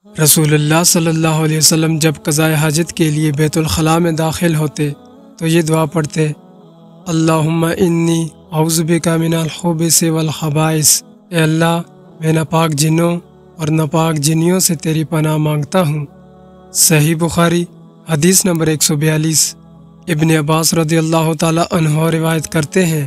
رسول اللہ صلی اللہ علیہ وسلم جب قضائے حاجت کے لیے بیت الخلاء میں داخل ہوتے تو یہ دعا پڑھتے: اللہم انی اعوذ بک من الخبث والخبائث، اے اللہ میں ناپاک جنوں اور ناپاک جنیوں سے تیری پناہ مانگتا ہوں۔ صحیح بخاری حدیث نمبر 142۔ ابن عباس رضی اللہ تعالی عنہ روایت کرتے ہیں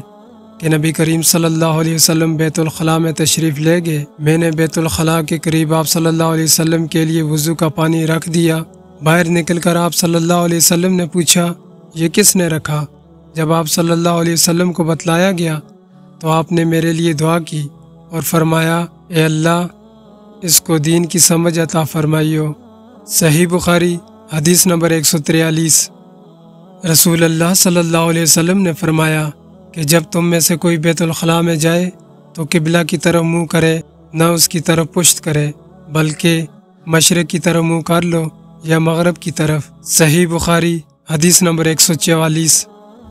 کہ نبی کریم صلی اللہ علیہ وسلم بیت الخلاء میں تشریف لے گئے۔ میں نے بیت الخلاء کے قریب آپ صلی اللہ علیہ وسلم کے لیے وضو کا پانی رکھ دیا۔ باہر نکل کر آپ صلی اللہ علیہ وسلم نے پوچھا، یہ کس نے رکھا؟ جب آپ صلی اللہ علیہ وسلم کو بتلایا گیا تو آپ نے میرے لیے دعا کی اور فرمایا، اے اللہ اس کو دین کی سمجھ عطا فرمائیو۔ صحیح بخاری حدیث نمبر 143۔ رسول اللہ صلی اللہ علیہ وسلم نے فرمایا کہ جب تم میں سے کوئی بیت الخلاء میں جائے تو قبلہ کی طرف منہ کرے، نہ اس کی طرف پشت کرے، بلکہ مشرق کی طرف منہ کر لو یا مغرب کی طرف۔ صحیح بخاری حدیث نمبر 144۔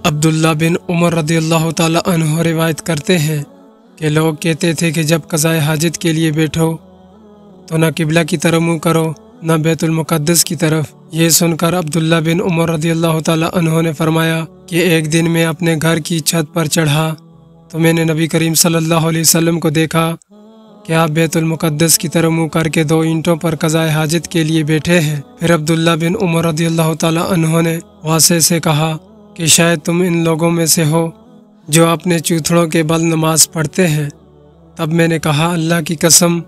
عبداللہ بن عمر رضی اللہ تعالی عنہ روایت کرتے ہیں کہ لوگ کہتے تھے کہ جب قضائے حاجت کے لیے بیٹھو تو نہ قبلہ کی طرف منہ کرو نہ بیت المقدس کی طرف۔ یہ سن کر عبداللہ بن عمر رضی اللہ تعالی عنہ نے فرمایا کہ ایک دن میں اپنے گھر کی چھت پر چڑھا تو میں نے نبی کریم صلی اللہ علیہ وسلم کو دیکھا کہ آپ بیت المقدس کی طرف منہ کر کے 2 اینٹوں پر قضائے حاجت کے لیے بیٹھے ہیں۔ پھر عبداللہ بن عمر رضی اللہ تعالی عنہ نے واسع سے کہا کہ شاید تم ان لوگوں میں سے ہو جو اپنے چوتھڑوں کے بل نماز پڑھتے ہیں۔ تب میں نے کہا، اللہ کی قسم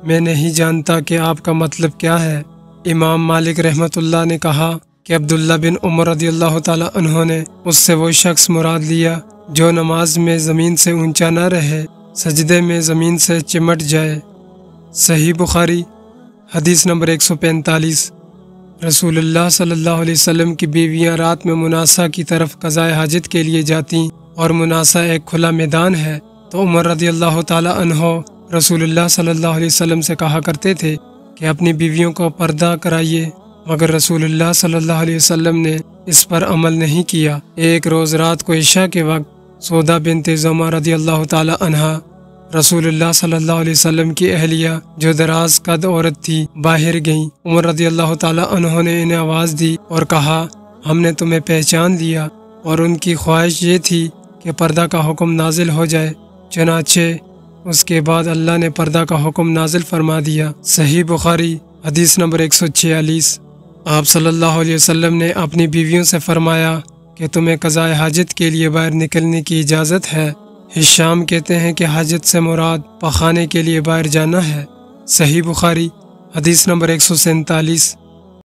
میں نہیں جانتا کہ آپ کا مطلب کیا ہے۔ امام مالک رحمۃ اللہ نے کہا کہ عبداللہ بن عمر رضی اللہ تعالی عنہ نے اس سے وہ شخص مراد لیا جو نماز میں زمین سے اونچا نہ رہے، سجدے میں زمین سے چمٹ جائے۔ صحیح بخاری حدیث نمبر 145۔ رسول اللہ صلی اللہ علیہ وسلم کی بیویاں رات میں مناسا کی طرف قضائے حاجت کے لیے جاتیں، اور مناسا ایک کھلا میدان ہے، تو عمر رضی اللہ تعالی عنہ رسول اللہ صلی اللہ علیہ وسلم سے کہا کرتے تھے کہ اپنی بیویوں کو پردہ کرائیے، مگر رسول اللہ صلی اللہ علیہ وسلم نے اس پر عمل نہیں کیا۔ ایک روز رات کو عشاء کے وقت سودا بنت زمعہ رضی اللہ تعالی عنہا رسول اللہ صلی اللہ علیہ وسلم کی اہلیہ جو دراز قد عورت تھی باہر گئیں۔ عمر رضی اللہ تعالی عنہ نے انہیں آواز دی اور کہا، ہم نے تمہیں پہچان لیا، اور ان کی خواہش یہ تھی کہ پردہ کا حکم نازل ہو جائے، چنانچہ اس کے بعد اللہ نے پردہ کا حکم نازل فرما دیا۔ صحیح بخاری حدیث نمبر 146۔ آپ صلی اللہ علیہ وسلم نے اپنی بیویوں سے فرمایا کہ تمہیں قضائے حاجت کے لیے باہر نکلنے کی اجازت ہے۔ ہشام کہتے ہیں کہ حاجت سے مراد پخانے کے لیے باہر جانا ہے۔ صحیح بخاری حدیث نمبر 147۔